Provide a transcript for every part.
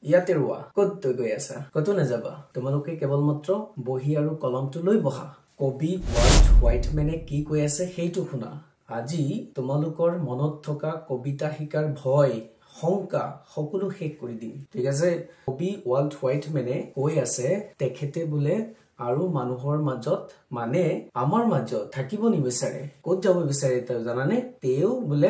ইয়াতে ৰোৱা ক'ত তৈ গৈ আছা কতো নাযাবা তোমালোকে কেৱল মাত্ৰ বহি আৰু কলমটো লৈ বহা কবি ওয়াল্ট হোৱাইটমেনে কি কৈ আছে সেইটো শুনা আজি তোমালোকৰ মনত থকা কবিতা শিকাৰ ভয় শংকা সকলো শেষ কৰি দিম ঠিক আছে কবি ওয়াল্ট হোৱাইটমেনে কৈ আছে তেখেতে বুলে আৰু মানুহৰ মাজত মানে আমাৰ মাজত থাকিব নিবিচাৰে ক'ত যাব বিচাৰে তেওঁ জানানে তেওঁ বুলে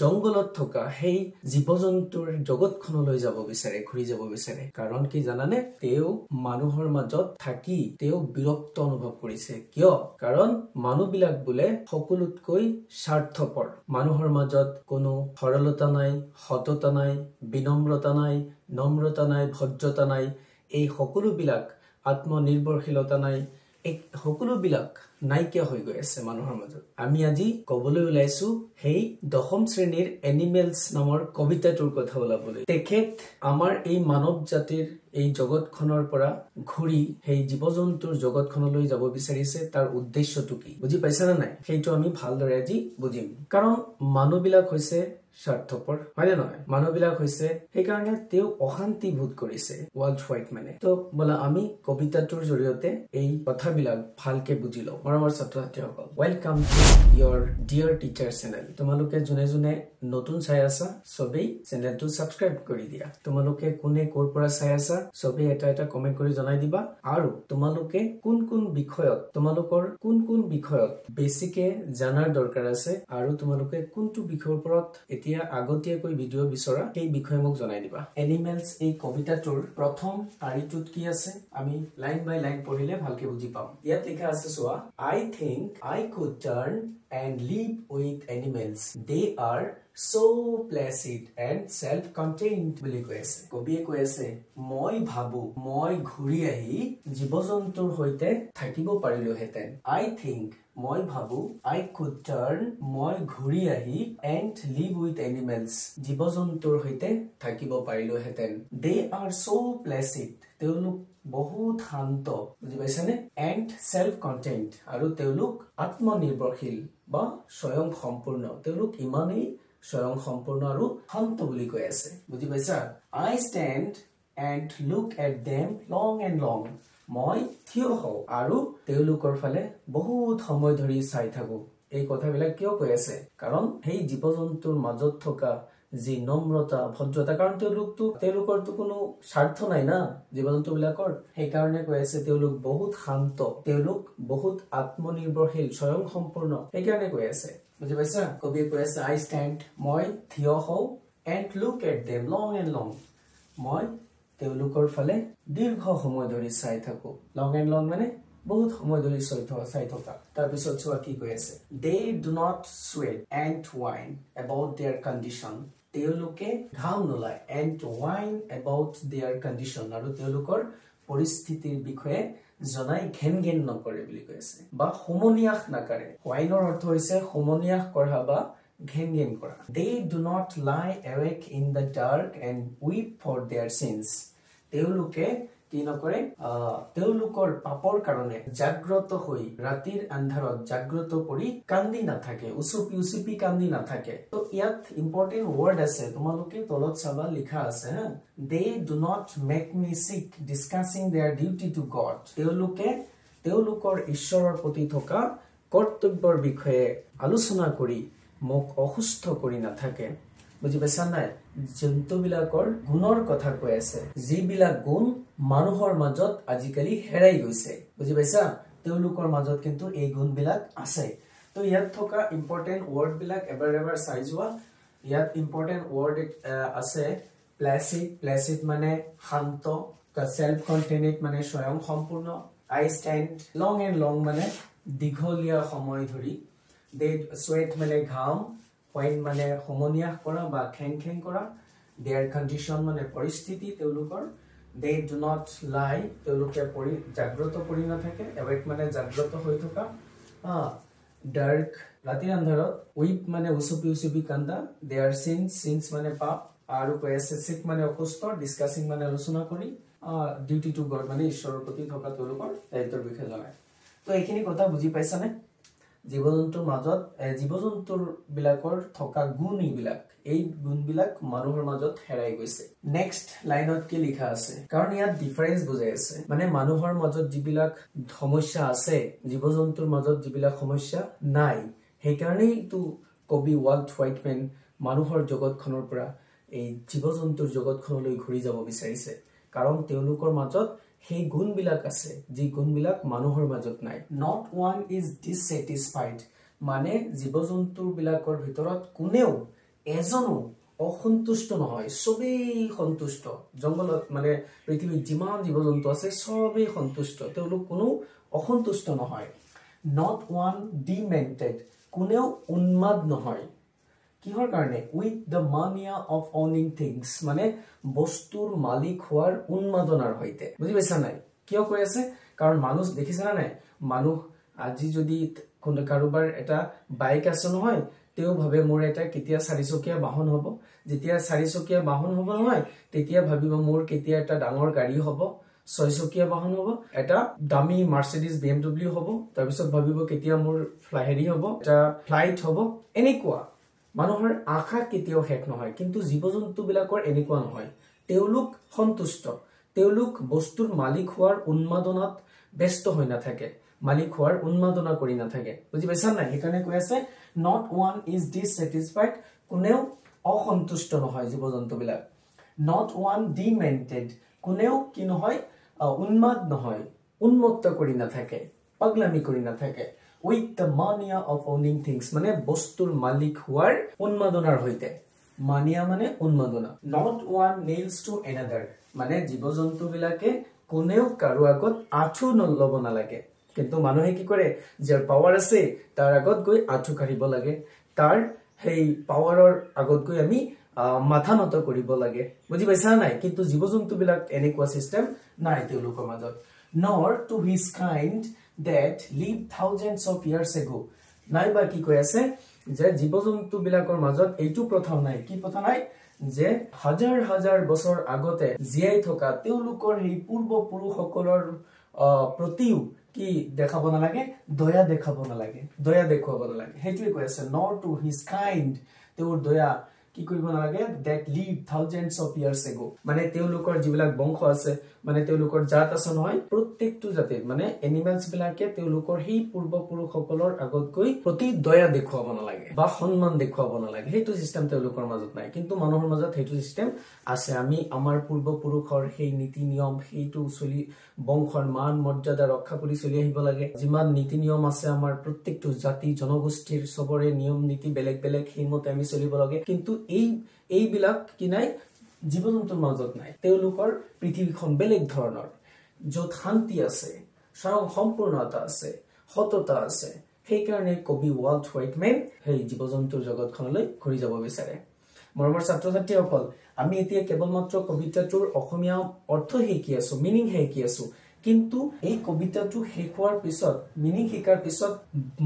জংগলত থকা সেই জীৱ-জন্তুৰ জগতখনলৈ যাব বিচাৰে ঘুৰি যাব বিচাৰে কাৰণ কি জানানে তেওঁ মানুহৰ মাজত থাকি তেওঁ বিৰক্ত অনুভৱ কৰিছে কিয় কাৰণ মানুহবিলাক বুলে সকলোতকৈ স্বাৰ্থপৰ মানুহৰ মাজত কোনো সৰলতা নাই সততা নাই বিনম্ৰতা নাই নম্ৰতা নাই ভদ্ৰতা নাই এই সকলোবিলাক আত্মনিৰ্ভৰশীলতা নাই এই সকলোবিলাক নাইকিয়া হৈ গৈ আছে মানুহৰ মাজত আমি আজি কবলৈ ওলাইছো সেই দশম শ্ৰেণীৰ এনিমেলছ নামৰ কবিতাটোৰ কথা ওলাবলৈ তেখেত আমাৰ এই মানৱ জাতিৰ এই জগতখনৰ পৰা ঘুৰি সেই জীৱ-জন্তুৰ জগতখনলৈ যাব বিচাৰিছে তাৰ উদ্দেশ্যটো কি বুজি পাইছা না নাই সেইটো আমি ভালদৰে আজি বুজিম কাৰণ মানুহবিলাক হৈছে স্বাৰ্থপৰ হয় নহয় মানুহবিলাক হৈছে সেইকাৰণে তেওঁ অশান্তি বোধ কৰিছে ওয়াল্ট হোৱাইটমেনে তো বলা আমি কবিতাটোৰ জৰিয়তে এই কথাবিলাক ভালকে বুজি লওঁ মৰমৰ ছাত্ৰ-ছাত্ৰীসকল welcome to your dear teacher channel তোমালোকে জুনে জুনে নতুন চাই আছা সবেই চেনেলটো সাবস্ক্ৰাইব কৰি দিয়া তোমালোকে কোনে কোৰ পৰা চাই আছা সবেই এটা কমেন্ট কৰি জনাই দিবা আৰু তোমালোকে কোন কোন বিষয়ত বেছিকে জানাৰ দৰকাৰ আছে আৰু তোমালোকে কোনটো বিষয়ৰ ওপৰত এতিয়া আগতীয়াকৈ ভিডিও বিচৰা এই বিষয়ে মোক জনাই দিবা এনিমেলছ এই কবিতাটোৰ প্ৰথম শাৰীটোত কি আছে আমি লাইন বাই লাইন পঢ়িলে ভালকে বুজি পাম ইয়াত লিখা আছে সোৱা I think I could turn and live with animals they are so placid and self-contained বুলি কৈ আছে কবিয়ে কৈ আছে মই ভাবো মই ঘুৰি আহি জীৱ-জন্তুৰ হৈতে থাকিব পাৰিলোহেঁতেন I think মই ভাবো I could turn মই ঘুৰি আহি and live with animals জীৱ-জন্তুৰ হৈতে থাকিব পাৰিলোহেঁতেন they are so placid তেওঁলোক বহুত শান্ত বুজি পাইছানে and self-contained আৰু তেওঁলোক আত্মনিৰ্ভৰশীল বা স্বয়ং সম্পূৰ্ণ তেওঁলোক ইমানেই স্বয়ং সম্পূৰ্ণ আৰু শান্ত বুলি কৈ আছে বুজি পাইছা I stand and look at them long and long মই থিয় হও আৰু তেওঁলোকৰ ফালে বহুত সময় ধৰি চাই থাকো এই কথাবিলাক কিয় কৈ আছে কাৰণ সেই জীৱ-জন্তুৰ মাজত থকা যি নম্ৰতা ভদ্ৰতা কাৰণ তেওঁলোকৰটো কোনো স্বাৰ্থ নাই না জীৱ-জন্তু বিলাকৰ সেই কাৰণে কৈ আছে তেওঁলোক বহুত শান্ত তেওঁলোক বহুত আত্মনিৰ্ভৰশীল স্বয়ং সম্পূৰ্ণ সেই কাৰণে কৈ আছে বুজি পাইছা কবিয়ে কৈ আছে I stand মই থিয় হও and look at them long and long মই তেওঁলোকৰ ফালে দীৰ্ঘ সময় ধৰি চাই থাকো long and long মানে বহুত সময় ধৰি চাই থকা তাৰ পিছত চোৱা কি কৈ আছে they do not sweat and whine about their condition তেওঁলোকে ঘাম নোলায় and whine about their condition আৰু তেওঁলোকৰ পৰিস্থিতিৰ বিষয়ে জনাই ঘেন নকৰে বুলি কৈ আছে বা সমনিয়াস নকৰে whineৰ অৰ্থ হৈছে সমনিয়াস কৰা বা ঘেন কৰা they do not lie awake in the dark and weep for their sins তেওঁলোকে কি নকৰে তেওঁলোকৰ পাপৰ কাৰণে জাগ্ৰত হৈ ৰাতিৰ আন্ধাৰত জাগ্ৰত পৰি কান্দি নাথাকে উচুপি কান্দি নাথাকে তো ইয়াত ইম্পৰ্টেন্ট ওয়াৰ্ড আছে তোমালোকে তলত চাবা লিখা আছে হা they do not make me sick discussing their duty to God তেওঁলোকৰ ঈশ্বৰৰ প্ৰতি থকা কৰ্তব্যৰ বিষয়ে আলোচনা কৰি মোক অসুস্থ কৰি নাথাকে বুজি পাইছা নাই জন্তুবিলাকৰ গুণৰ কথা কৈ আছে যিবিলাক গুণ মানুহৰ মাজত আজিকালি হেৰাই গৈছে বুজি পাইছা তেওঁলোকৰ মাজত কিন্তু এই গুণবিলাক আছে তো ইয়াত থকা ইম্পৰ্টেন্ট ওয়াৰ্ড বিলাক এবাৰ চাই যোৱা ইয়াত ইম্পৰ্টেন্ট ওয়াৰ্ড আছে প্লাচিড মানে শান্ত সেলফ কন্টেইনড মানে স্বয়ং সম্পূৰ্ণ I stand long and long মানে দীঘলীয়া সময় ধৰি they sweat মানে ঘাম whine মানে সমনিয়াস কৰা বা খেং কৰা their condition মানে পৰিস্থিতি তেওঁলোকৰ they do not lie তেওঁলোকে জাগ্ৰত পৰি নাথাকে awake মানে জাগ্ৰত হৈ থকা dark ৰাতিৰ আন্ধাৰত weep মানে উচুপি কান্দা their sins মানে পাপ আৰু কৈ আছে sick মানে অসুস্থ discussing মানে আলোচনা কৰি duty to God মানে ঈশ্বৰৰ প্ৰতি থকা তেওঁলোকৰ দায়িত্বৰ বিষয়ে জনায় তো এইখিনি কথা বুজি পাইছানে জীৱ-জন্তুৰ মাজত জীৱ-জন্তুৰ বিলাকৰ থকা গুণ এই গুণবিলাক মানুহৰ মাজত হেৰাই গৈছে নেক্সট লাইনত কি লিখা আছে কাৰণ ইয়াত ডিফাৰেন্স বুজাই আছে মানে মানুহৰ মাজত যিবিলাক সমস্যা আছে জীৱ-জন্তুৰ মাজত যিবিলাক সমস্যা নাই সেইকাৰণেই তো কবি ওয়াল্ট হোয়াইটম্যান মানুহৰ জগতখনৰ পৰা এই জীৱ-জন্তুৰ জগতখনলৈ ঘূৰি যাব বিচাৰিছে কাৰণ তেওঁলোকৰ মাজত সেই গুণবিলাক আছে যি গুণবিলাক মানুহৰ মাজত নাই not one is dissatisfied মানে জীৱ-জন্তুৰ বিলাকৰ ভিতৰত কোনেও এজনো অসন্তুষ্ট নহয় সবেই সন্তুষ্ট জংগলত মানে পৃথিৱীত যিমান জীৱ-জন্তু আছে সবেই সন্তুষ্ট তেওঁলোক কোনো অসন্তুষ্ট নহয় not one demented কোনেও উন্মাদ নহয় কিহৰ কাৰণে with the mania of owning things মানে বস্তুৰ মালিক হোৱাৰ উন্মাদনাৰ হৈতে বুজি পাইছা নাই কিয় কৈ আছে কাৰণ মানুহ দেখিছা না নাই মানুহ আজি যদি কোন কাৰোবাৰ এটা বাইক আছে নহয় তেও ভাবে মোৰ এটা কেতিয়া 4 চকীয়া বাহন হ'ব যেতিয়া 4 চকীয়া বাহন হ'ব নহয় তেতিয়া ভাবিব মোৰ কেতিয়া এটা ডাঙৰ গাড়ী হ'ব 6 চকীয়া বাহন হ'ব এটা দামী মাৰ্সিডিজ BMW হ'ব তাৰ পিছত ভাবিব কেতিয়া মোৰ ফ্লাইহেৰি হ'ব এটা ফ্লাইট হ'ব এনেকুৱা মানুহৰ আশা কেতিয়াও শেষ নহয় কিন্তু জীৱ-জন্তু বিলাকৰ এনেকুৱা নহয় তেওঁলোক সন্তুষ্ট তেওঁলোক বস্তুৰ মালিক হোৱাৰ উন্মাদনাত ব্যস্ত হৈ নাথাকে মালিক হোৱাৰ উন্মাদনা কৰি নাথাকে বুজি পাইছা নাই সেইকাৰণে কৈ আছে not one is dissatisfied কোনেও অসন্তুষ্ট নহয় জীৱ-জন্তু বিলাক not one demented কোনেও কি নহয় উন্মাদ নহয় উন্মত্ত কৰি নাথাকে পাগলামি কৰি নাথাকে with the mania of owning things মানে বস্তুৰ মালিক হোৱাৰ উন্মাদনাৰ হৈতে মানিয়া মানে উন্মাদনা not one nails to another মানে জীৱ-জন্তু বিলাকে কোনেও কাৰো আগত আঁঠু নলব নালাগে কিন্তু মানুহে কি কৰে যাৰ পাৱাৰ আছে তাৰ আগত গৈ আঁঠু কাঢ়িব লাগে তাৰ সেই পাৱাৰৰ আগত গৈ আমি মাথা নত কৰিব লাগে বুজি পাইছা নাই কিন্তু জীৱ-জন্তু বিলাক এনেকুৱা সিস্টেম নাই তেওঁলোকৰ মাজত nor to his kind that lived thousands of years ago নাইবা কি কৈ আছে যে জীৱ-জন্তু বিলাকৰ মাজত এইটো প্ৰথা নাই কি প্ৰথা নাই যে হাজাৰ হাজাৰ বছৰ আগতে জীয়াই থকা তেওঁলোকৰ এই পূৰ্বপুৰুষসকলৰ প্ৰতিও কি দেখাব নালাগে দয়া দেখাব নালাগে দয়া দেখুৱাব নালাগে হেতুই কৈ আছে nor to his kind তেওঁৰ দয়া কি কৰিব নালাগে that lived thousands of years ago মানে তেওঁলোকৰ যিবিলাক বংশ আছে মানে তেওঁলোকৰ জাত আছে নহয় প্ৰত্যেকটো জাতে মানে এনিমেলস বিলাকে তেওঁলোকৰ সেই পূৰ্বপুৰুষসকলৰ আগত গৈ প্ৰতি দয়া দেখুৱাব নালাগে বা সন্মান দেখুৱাব নালাগে হেতু সিস্টেম তেওঁলোকৰ মাজত নাই কিন্তু মানুহৰ মাজত হেতু সিস্টেম আছে আমি আমাৰ পূৰ্বপুৰুষৰ সেই নীতি নিয়ম হেতু চলি বংশৰ মান মৰ্যাদা ৰক্ষা কৰি চলি আহিব লাগে যিমান নীতি নিয়ম আছে আমাৰ প্ৰত্যেকটো জাতি জনগোষ্ঠীৰ সবৰে নিয়ম নীতি বেলেগ বেলেগ হিমতে আমি চলিব লাগে কিন্তু এই বিলাক কি নাই জীৱ-জন্তুৰ মাজত নাই তেওঁলোকৰ পৃথিৱীখন বেলেগ ধৰণৰ যত শান্তি আছে সম্পূৰ্ণতা আছে সততা আছে সেইকাৰণে কবি ওয়াল্ট হোয়াইটম্যান সেই জীৱ-জন্তুৰ জগতখনলৈ ঘূৰি যাব বিচাৰে মৰমৰ ছাত্ৰ-ছাত্ৰীসকল আমি এতিয়া কেৱল মাত্ৰ কবিতাটোৰ অসমীয়া অৰ্থ শিকি আছো মিনিং শিকি আছো কিন্তু এই কবিতাটো শেষ হোৱাৰ পিছত মিনিং শিকাৰ পিছত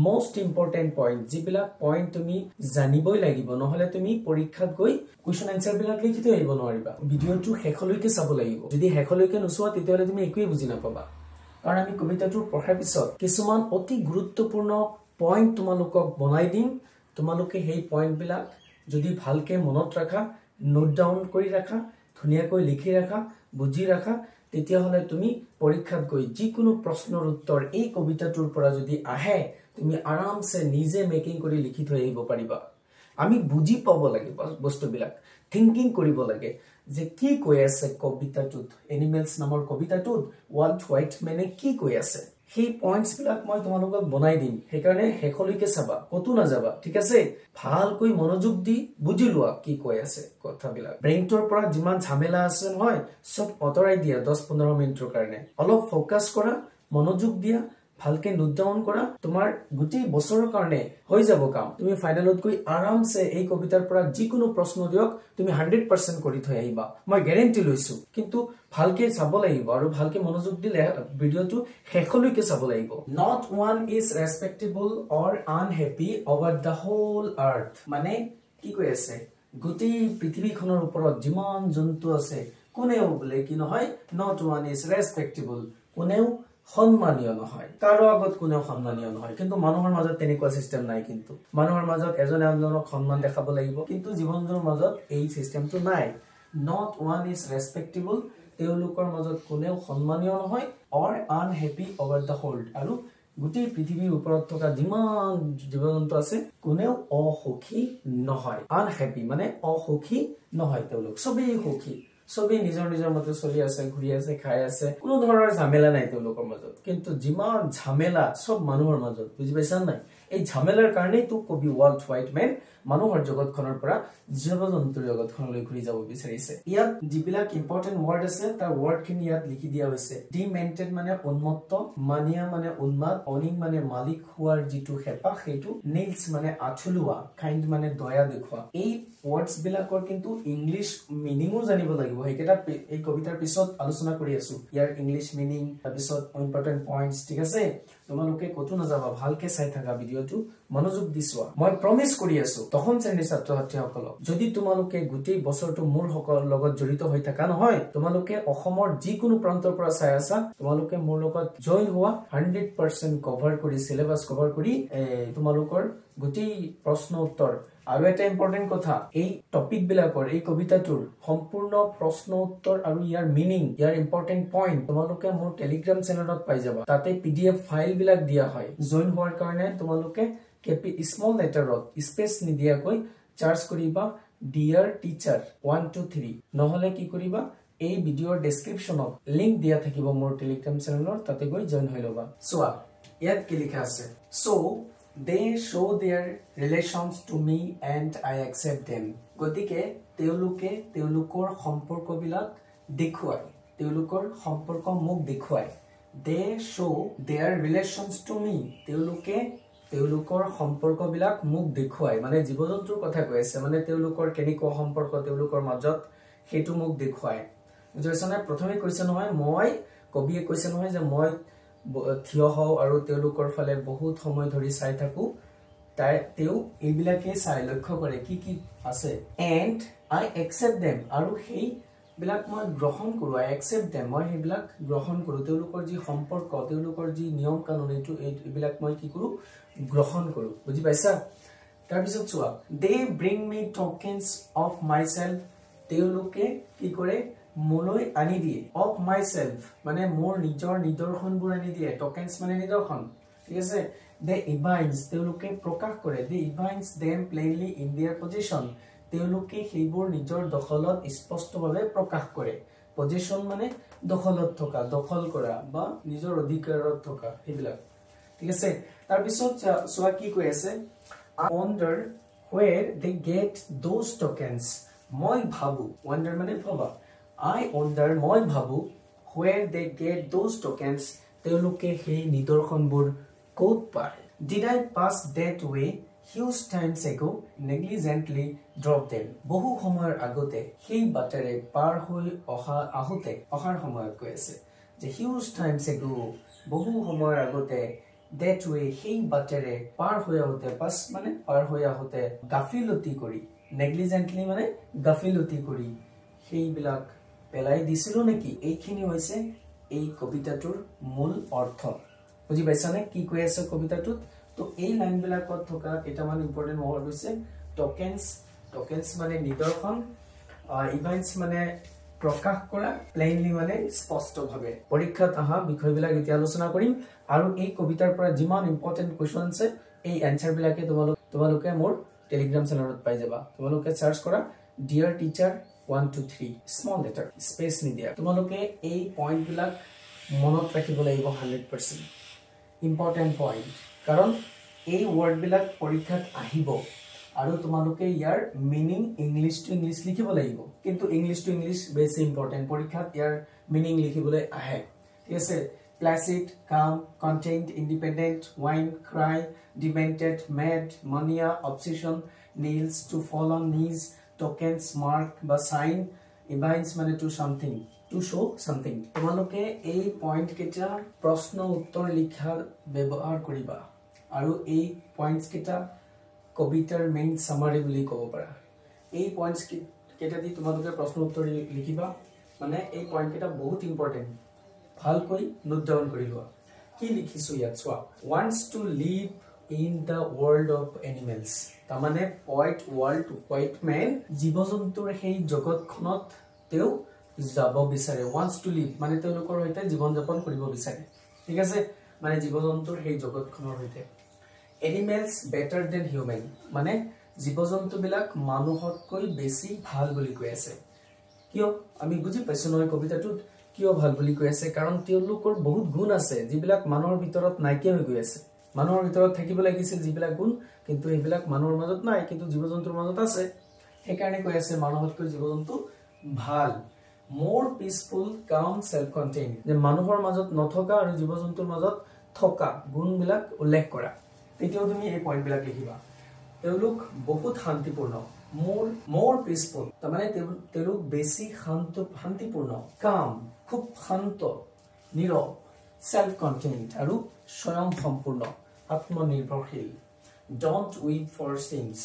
মোস্ট ইম্পৰ্টেন্ট পইণ্ট যিবিলাক পইণ্ট তুমি জানিবই লাগিব নহলে তুমি পৰীক্ষাত গৈ কোৱেশ্চন আনসাৰ বিলাক লিখি থৈ আহিব নোৱাৰিবা ভিডিঅটো শেষলৈকে চাব লাগিব যদি শেষলৈকে নোচোৱা তেতিয়াহলে তুমি একোৱে বুজি নাপাবা কাৰণ আমি কবিতাটোৰ পঢ়াৰ পিছত কিছুমান অতি গুৰুত্বপূৰ্ণ পইণ্ট তোমালোকক বনাই দিম তোমালোকে সেই পইণ্ট বিলাক যদি ভালকে মনত ৰাখা নোট ডাউন কৰি ৰাখা ধুনিয়াকৈ লিখি ৰাখা বুজি ৰাখা তেতিয়া হলে তুমি পৰীক্ষাত গৈ যিকোনো প্ৰশ্নৰ উত্তৰ এই কবিতাটোৰ পৰা যদি আহে তুমি আৰামছে নিজে মেকিং কৰি লিখি থৈ আহিব পাৰিবা আমি বুজি পাব লাগিব বস্তুবিলাক থিংকিং কৰিব লাগে যে কি কৈ আছে কবিতাটোত এনিমেলস নামৰ কবিতাটোত ওয়াল্ট হোয়াইটম্যানে কি কৈ আছে সেই পইণ্টস বিলাক মই তোমালোকক বনাই দিম সেইকাৰণে শেষলৈকে চাবা কতো না যাবা ঠিক আছে ভালকৈ মনোযোগ দি বুজি লোৱা কি কৈ আছে কথাবিলাক ব্ৰেইনটোৰ পৰা যিমান ঝামেলা আছে নহয় সব অতৰাই দিয়া 10-15 মিনিটৰ কাৰণে অলপ ফোকাস কৰা মনোযোগ দিয়া ভালকে নোট ডাউন কৰা তোমাৰ গুটি বছৰৰ কাৰণে হৈ যাব কাম তুমি ফাইনালত গৈ আৰামছে এই কবিতাৰ পৰা যিকোনো প্ৰশ্ন দিয়ক তুমি 100% কৰি থৈ আহিবা মই গ্যাৰান্টি লৈছো কিন্তু ভালকে চাব লাগিব আৰু ভালকে মনোযোগ দিলে ভিডিঅটো শেষলৈকে চাব লাগিব not one is respectable or unhappy over the whole earth মানে কি কৈ আছে গুটি পৃথিৱীখনৰ ওপৰত যিমান জন্তু আছে কোনেও বলে কি নহয় not one is respectable কোনেও সন্মানীয় নহয় কাৰো আগত কোনেও সন্মানীয় নহয় কিন্তু মানুহৰ মাজত তেনেকুৱা সিস্টেম নাই কিন্তু মানুহৰ মাজত এজনে আনজনক সন্মান দেখাব লাগিব কিন্তু জীৱনৰ মাজত এই সিস্টেমটো নাই not one is respectable তেওঁলোকৰ মাজত কোনেও সন্মানীয় নহয় or unhappy over the whole আৰু গোটেই পৃথিৱীৰ ওপৰত থকা যিমান জীৱজন্তু আছে কোনেও অসুখী নহয় unhappy মানে অসুখী নহয় তেওঁলোক সবেই সুখী সবেই নিজৰ নিজৰ মতে চলি আছে ঘূৰি আছে খাই আছে কোনো ধৰণৰ ঝামেলা নাই তেওঁলোকৰ মাজত কিন্তু যিমান ঝামেলা সব মানুহৰ মাজত বুজি পাইছা নাই এই ঝামেলাৰ কাৰণে তো কবি ওয়াল্ট হোয়াইটম্যান মানুহৰ জগতখনৰ পৰা জীৱজন্তুৰ জগতখনলৈ ঘূৰি যাব বিচাৰিছে ইয়াত যিবিলাক ইম্পৰ্টেন্ট ওয়াৰ্ড আছে তাৰ ওয়াৰ্ডখিনি ইয়াত লিখি দিয়া হৈছে ডিমেন্টেড মানে উন্মত্ত মানিয়া মানে উন্মাদ অনিং মানে মালিক হোৱাৰ যিটো হেপাহ সেইটো নেইলছ মানে আঠুলুৱা কাইন্ড মানে দয়া দেখুৱা এই ওয়াৰ্ডছ বিলাকৰ কিন্তু ইংলিশ মিনিংও জানিব লাগিব হেকেটা এই কবিতাৰ পিছত আলোচনা কৰি আছো ইয়াৰ ইংলিশ মিনিং তাৰ পিছত ইম্পৰ্টেন্ট পইণ্টছ ঠিক আছে তোমালোকে কতো নাযাবা ভালকে চাই থাকা ভিডিওটো মনোযোগ দিছোৱা মই প্ৰমিস কৰি আছো তখন শ্ৰেণীৰ ছাত্ৰ-ছাত্ৰীসকলক যদি তোমালোকে গোটেই বছৰটো মোৰ লগত জড়িত হৈ থাকা নহয় তোমালোকে অসমৰ যিকোনো প্ৰান্তৰ পৰা চাই আছা তোমালোকে মোৰ লগত জয়েন হোৱা 100% কভাৰ কৰি সিলেবাস কভাৰ কৰি তোমালোকৰ গোটেই প্ৰশ্ন উত্তৰ আৰু এটা ইম্পৰ্টেন্ট কথা এই টপিক বিলাকৰ এই কবিতাটোৰ সম্পূৰ্ণ প্ৰশ্ন উত্তৰ আৰু ইয়াৰ মিনিং ইয়াৰ ইম্পৰ্টেন্ট পইণ্ট তোমালোকে মোৰ টেলিগ্ৰাম চেনেলত পাই যাবা তাতে পিডিএফ ফাইল বিলাক দিয়া হয় জয়েন হোৱাৰ কাৰণে তোমালোকে কেপি স্মল লেটাৰত স্পেচ নিদিয়াকৈ চাৰ্জ কৰিবা ডিয়াৰ টিচাৰ 123 নহলে কি কৰিবা এই ভিডিওৰ ডেসক্ৰিপচনত লিংক দিয়া থাকিব মোৰ টেলিগ্ৰাম চেনেলৰ তাতে গৈ জয়েন হৈ লবা সোৱা ইয়াত কি লিখা আছে so they show their relations to me and I accept them গতিকে তেওঁলোকে তেওঁলোকৰ সম্পৰ্কবিলাক দেখুৱায় তেওঁলোকৰ সম্পৰ্ক মোক দেখুৱায় they show their relations to me তেওঁলোকে তেওঁলোকৰ সম্পৰ্কবিলাক মোক দেখুৱায় মানে জীৱজন্তুৰ কথা কৈ আছে মানে তেওঁলোকৰ কেনেকুৱা সম্পৰ্ক তেওঁলোকৰ মাজত হেতু মোক দেখুৱায় বুজিছানে প্ৰথমে কৈছে নহয় মই কবিয়ে কৈছে নহয় যে মই থিয় হও আৰু তেওঁলোকৰ ফালে বহুত সময় ধৰি চাই থাকো তাই তেও এইবিলাকে চাই লক্ষ্য কৰে কি কি আছে and I accept them আৰু সেই বিলাক মই গ্ৰহণ কৰো I accept them মই সেইবিলাক গ্ৰহণ কৰো তেওঁলোকৰ যি সম্পৰ্ক তেওঁলোকৰ যি নিয়ম কানুন এইবিলাক মই কি কৰো গ্ৰহণ কৰো বুজি পাইছা তাৰ পিছত চোৱা they bring me tokens of myself তেওঁলোকে কি কৰে মোলৈ আনি দিয়ে of myself মানে মোৰ নিজৰ নিদৰ্শনবোৰ আনি দিয়ে tokens মানে নিদৰ্শন ঠিক আছে they evince তেওঁলোকে প্ৰকাশ কৰে they evince them plainly in their position তেওঁলোকে সেইবোৰ নিজৰ দখলত স্পষ্টভাৱে প্ৰকাশ কৰে পজিশন মানে দখলত থকা দখল কৰা বা নিজৰ অধিকাৰত থকা এইবিলাক ঠিক আছে তাৰ পিছত সোৱা কি কৈ আছে I wonder where they get those tokens মই ভাবু wonder মানে ভাবা I wonder মই ভাবু where they get those tokens তেওঁলোকে সেই নিদৰ্শনবোৰ ক'ত পায় did I pass that way huge times ago negligently drop them বহু সময়ৰ আগতে সেই বাটেৰে পাৰ হৈ অহাৰ সময়ত কৈ আছে যে huge times ago বহু সময়ৰ আগতে that way সেই বাটেৰে পাৰ হৈ আহোতে পাছ মানে পাৰ হৈ আহোতে গাফিলতি কৰি negligently মানে গাফিলতি কৰি সেইবিলাক পেলাই দিছিল নেকি এইখিনি হৈছে এই কবিতাটোৰ মূল অৰ্থ বুজি পাইছানে কি কৈ আছে কবিতাটোত তো এই লাইন বিলাকত থকা এটা মানে ইম্পৰ্টেন্ট ওয়াৰ্ড হৈছে tokens মানে নিদৰ্শন ইভেন্টস মানে প্ৰকাশ কৰা প্লেইনলি মানে স্পষ্টভাৱে পৰীক্ষাত আহা বিষয়বিলাক এতিয়া আলোচনা কৰিম আৰু এই কবিতাৰ পৰা যিমান ইম্পৰ্টেন্ট কোৱেশ্চন আছে এই আনসাৰ বিলাকে তোমালোকে মোৰ টেলিগ্ৰাম চেনেলত পাই যাবা তোমালোকে সাৰ্চ কৰা dear teacher 123 small letter space নিদিয়া তোমালোকে এই পইণ্ট বিলাক মনত ৰাখিব লাগিব 100% ইম্পৰ্টেন্ট পইণ্ট কাৰণ এই ওয়াৰ্ড বিলাক পৰীক্ষাত আহিব আৰু তোমালোকে ইয়াৰ মিনিং ইংলিশ টু ইংলিশ লিখিব লাগিব কিন্তু ইংলিশ টু ইংলিশ বেছি ইম্পৰ্টেন্ট পৰীক্ষাত ইয়াৰ মিনিং লিখিবলৈ আহে ঠিক আছে placid calm content independent wine cry demented mad mania obsession nails to fall on knees tokens mark বা sign evince মানে to something to show something তোমালোকে এই পইণ্ট কেইটা প্ৰশ্ন উত্তৰ লিখাৰ ব্যৱহাৰ কৰিবা আৰু এই পইণ্টস কেইটা কবিতাৰ মেইন সামাৰি বুলি ক'ব পাৰা এই পইণ্টস কেইটা দি তোমালোকে প্ৰশ্ন উত্তৰ লিখিবা মানে এই পইণ্ট কেইটা বহুত ইম্পৰ্টেন্ট ভালকৈ নোট ডাউন কৰি লোৱা কি লিখিছো ইয়াত চোৱা wants to live in the world of animals তাৰমানে পয়েট ওয়াৰ্ল্ড পয়েট ম্যান জীবজন্তুৰ সেই জগতখনত তেও যাব বিচাৰে wants to live মানে তেওঁলোকৰ হৈতে জীৱন যাপন কৰিব বিচাৰে ঠিক আছে মানে জীবজন্তুৰ সেই জগতখনৰ হৈতে animals better than human মানে জীবজন্তু বিলাক মানুহতকৈ বেছি ভাল বুলি কৈ আছে কিয় আমি বুজি পাইছো নহয় কবিতাটোত কিয় ভাল বুলি কৈ আছে কাৰণ তেওঁলোকৰ বহুত গুণ আছে যিবিলাক মানুহৰ ভিতৰত নাইকিয়া হৈ গৈ আছে মানুহৰ ভিতৰত থাকিব লাগিছিল যিবিলাক গুণ কিন্তু এইবিলাক মানুহৰ মাজত নাই কিন্তু জীবজন্তুৰ মাজত আছে সেইকাৰণে কৈ আছে মানুহতকৈ জীবজন্তু ভাল more peaceful calm self contained যে মানুহৰ মাজত নথকা আৰু জীবজন্তুৰ মাজত থকা গুণবিলাক উল্লেখ কৰা তেতিয়াও তুমি এই পইণ্ট বিলাক লিখিবা তেওঁলোক বহুত শান্তিপূৰ্ণ more peaceful তাৰমানে তেওঁলোক বেছি শান্তিপূৰ্ণ calm খুব শান্ত নীৰৱ self contained আৰু স্বয়ং সম্পূৰ্ণ আত্মনিৰ্ভৰশীল don't weep for sins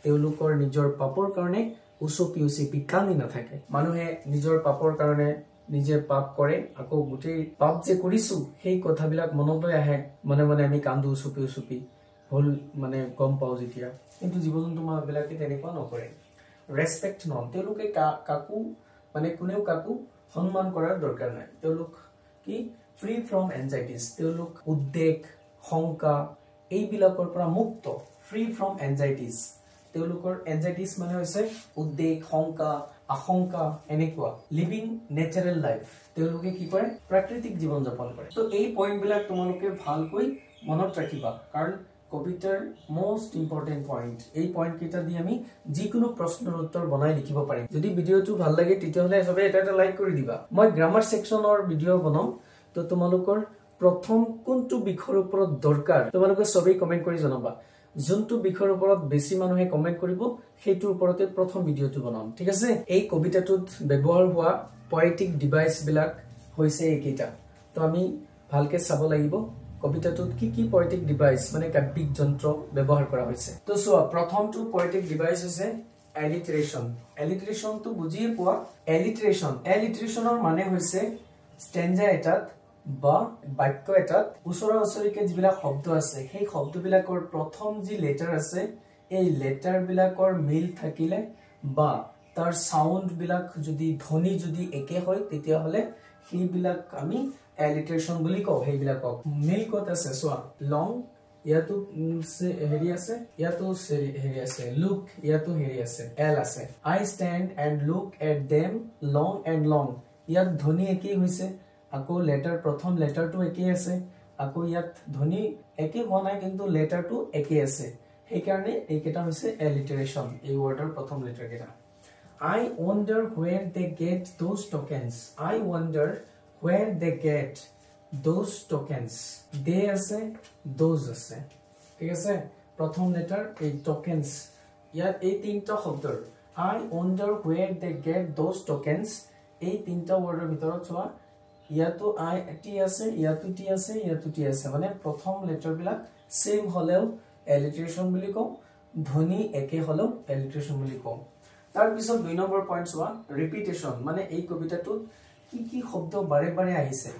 তেওঁলোকৰ নিজৰ পাপৰ কাৰণে উচপি কান্দি নাথাকে মানুহে নিজৰ পাপৰ কাৰণে নিজে পাপ কৰে আকৌ গুটেই পাপ যে কৰিছো সেই কথাবিলাক মনলৈ আহে মনে মনে আমি কান্দু উচপি হল মানে গম পাও যেতিয়া কিন্তু জীবজন্তু বিলাকে তেনেকুৱা নকৰে ৰেসপেক্ট নন তেওঁলোকে কাকু মানে কোনেও কাকু সন্মান কৰাৰ দৰকাৰ নাই তেওঁলোক কি ফ্ৰী ফ্ৰম এনজাইটিজ তেওঁলোক উদ্বেগ শংকা এইবিলাকৰ পৰা মুক্ত ফ্ৰী ফ্ৰম এনজাইটিজ তেওঁলোকৰ এনজাইটিজ মানে হৈছে উদ্বেগ শংকা আশংকা এনেকুৱা লিভিং নেচাৰেল লাইফ তেওঁলোকে কি কৰে প্ৰাকৃতিক জীৱন যাপন কৰে তো এই পইণ্ট বিলাক তোমালোকে ভালকৈ মনত ৰাখিবা কাৰণ কবিতাৰ মোস্ট ইম্পৰ্টেন্ট পইণ্ট এই পইণ্ট কেইটা দি আমি যিকোনো প্ৰশ্নৰ উত্তৰ বনাই লিখিব পাৰিম যদি ভিডিওটো ভাল লাগে তেতিয়াহলে সবে এটা লাইক কৰি দিবা মই গ্ৰামাৰ সেকশনৰ ভিডিও বনাম তো তোমালোকৰ প্ৰথম কোনটো বিষয়ৰ ওপৰত দৰকাৰ তোমালোকে সবেই কমেন্ট কৰি জনাবা যোনটো বিষয়ৰ ওপৰত বেছি মানুহে কমেন্ট কৰিব সেইটোৰ ওপৰতে প্ৰথম ভিডিওটো বনাম ঠিক আছে এই কবিতাটোত ব্যৱহাৰ হোৱা পয়েটিক ডিভাইস বিলাক হৈছে এইকেইটা তো আমি ভালকে চাব লাগিব কবিতাটোত কি পয়েটিক ডিভাইস মানে কাব্যিক যন্ত্র ব্যৱহাৰ কৰা হৈছে তো সোৱা প্ৰথমটো পয়েটিক ডিভাইস হৈছে এলিট্ৰেশন তো বুজিয়ে পোৱা এলিট্ৰেশনৰ মানে হৈছে স্ট্যান্জা এটাত বা বাক্য এটাত ওচৰা ওচৰিকে যিবিলাক শব্দ আছে সেই শব্দবিলাকৰ প্ৰথম যি লেটাৰ আছে এই লেটাৰ বিলাকৰ মিল থাকিলে বা তাৰ সাউন্ড বিলাক যদি ধ্বনি যদি একে হয় তেতিয়া হলে সেইবিলাক আমি এলিট্ৰেশন বুলি কও সেইবিলাকক মিল কত আছে সোৱা লং ইয়াতো হেৰি আছে ইয়াতো হেৰি আছে লুক ইয়াতো হেৰি আছে এল আছে I stand and look at them long and long ইয়াত ধ্বনি একে হৈছে আকৌ লেটাৰ প্ৰথম লেটাৰটো একে আছে আকৌ ইয়াত ধ্বনি একে হোৱা নাই কিন্তু লেটাৰটো একে আছে সেইকাৰণে এইকেইটা হৈছে এলিট্ৰেশন এই ৱৰ্ডৰ প্ৰথম লেটাৰ কেইটা I wonder where they get those tokens. I wonder where they get those tokens. They ase, those ase. ঠিক আছে প্ৰথম লেটাৰ এই tokens ইয়াত এই তিনটা শব্দৰ I wonder where they get those tokens এই তিনটা ৱৰ্ডৰ ভিতৰত চোৱা ইয়াতো I টি আছে ইয়াতো টি আছে ইয়াতো টি আছে মানে প্ৰথম লেটাৰ বিলাক সেম হলেও এলিট্ৰেশন বুলি কও ধ্বনি একে হলেও এলিট্ৰেশন বুলি কও তাৰ পিছত 2 নম্বৰ পইণ্ট চোৱা ৰিপিটেশন মানে এই কবিতাটোত কি শব্দ বাৰে বাৰে আহিছে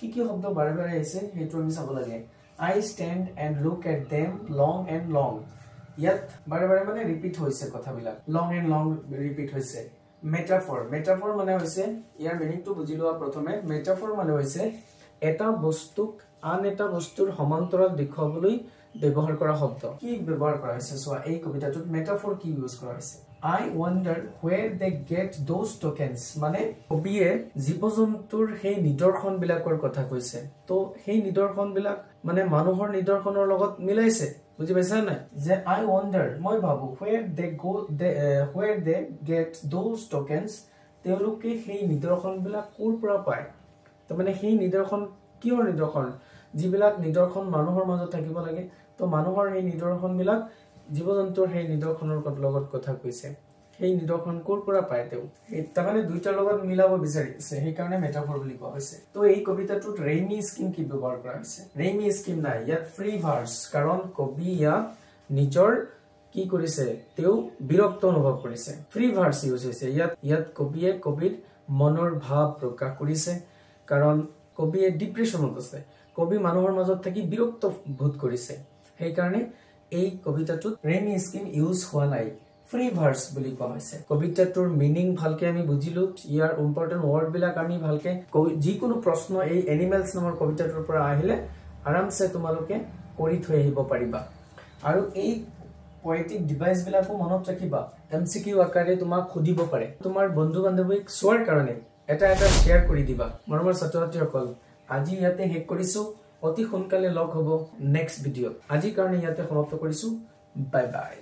কি শব্দ বাৰে বাৰে আহিছে হেতু আমি চাব লাগে I stand and look at them long and long ইয়াত বাৰে বাৰে মানে ৰিপিট হৈছে কথাবিলাক long and long ৰিপিট হৈছে মেটাফৰ মানে হৈছে ইয়াৰ মিনিংটো বুজি লোৱা প্ৰথমে মেটাফৰ মানে হৈছে এটা বস্তুক আন এটা বস্তুৰ সমান্তৰাল দেখুৱাবলৈ ব্যৱহাৰ কৰা শব্দ কি ব্যৱহাৰ কৰা হৈছে সোৱা এই কবিতাটোত মেটাফৰ কি ইউজ কৰা হৈছে I wonder where they get those tokens মানে কবিয়ে জীবজন্তুৰ সেই নিদৰ্শন বিলাকৰ কথা কৈছে তো সেই নিদৰ্শন বিলাক মানে মানুহৰ নিদৰ্শনৰ লগত মিলাইছে বুজি পাইছা না যে I wonder মই ভাবো where they get those tokens তেওঁলোকে সেই নিদৰ্শন বিলাক ক'ৰ পৰা পায় তো মানে সেই নিদৰ্শন কিহৰ নিদৰ্শন যিবিলাক নিদৰ্শন মানুহৰ মাজত থাকিব লাগে তো মানুহৰ এই নিদৰ্শন বিলাক জীবজন্তুৰ সেই নিদৰ্শনৰ লগত কথা কৈছে সেই নিদৰ্শন ক'ৰ পৰা পায় তেও এটা মানে দুইটাৰ লগত মিলাব বিচাৰিছে সেই কাৰণে মেটাফৰ বুলি কোৱা হৈছে তো এই কবিতাটোত ৰেইমি স্কিম কি ব্যৱহাৰ কৰা হৈছে ৰেইমি স্কিম নাই ইয়াত ফ্ৰী ভাৰ্স কাৰণ কবি ইয়াত নিজৰ কি কৰিছে তেও বিৰক্ত অনুভৱ কৰিছে ফ্ৰী ভাৰ্স ইউজ হৈছে ইয়াত কবিয়ে কবিৰ মনৰ ভাৱ প্ৰকাশ কৰিছে কাৰণ কবিয়ে ডিপ্ৰেছনত আছে কবি মানুহৰ মাজত থাকি বিৰক্ত বোধ কৰিছে সেই কাৰণে এই কবিতাটোত ৰেইনি স্কিন ইউজ হোৱা নাই ফ্ৰী ভাৰ্স বুলি কোৱা হৈছে কবিতাটোৰ মিনিং ভালকে আমি বুজিলো ইয়াৰ ইম্পৰ্টেন্ট ওয়াৰ্ড বিলাক আমি ভালকে যিকোনো প্ৰশ্ন এই এনিমেলছ নামৰ কবিতাটোৰ পৰা আহিলে আৰামছে তোমালোকে কৰি থৈ আহিব পাৰিবা আৰু এই পোয়েটিক ডিভাইস বিলাকো মনত ৰাখিবা এমসিকিউ আকাৰে তোমাক খুদিব পাৰে তোমাৰ বন্ধু বান্ধৱীক সোৱাৰ কাৰণে এটা শেয়াৰ কৰি দিবা মৰমৰ ছাত্ৰ-ছাত্ৰীসকল আজি ইয়াতে শেষ কৰিছো অতি সোনকালে লগ হ'ব নেক্সট ভিডিঅ আজি কাৰণে ইয়াতে সমাপ্ত কৰিছো বাই বাই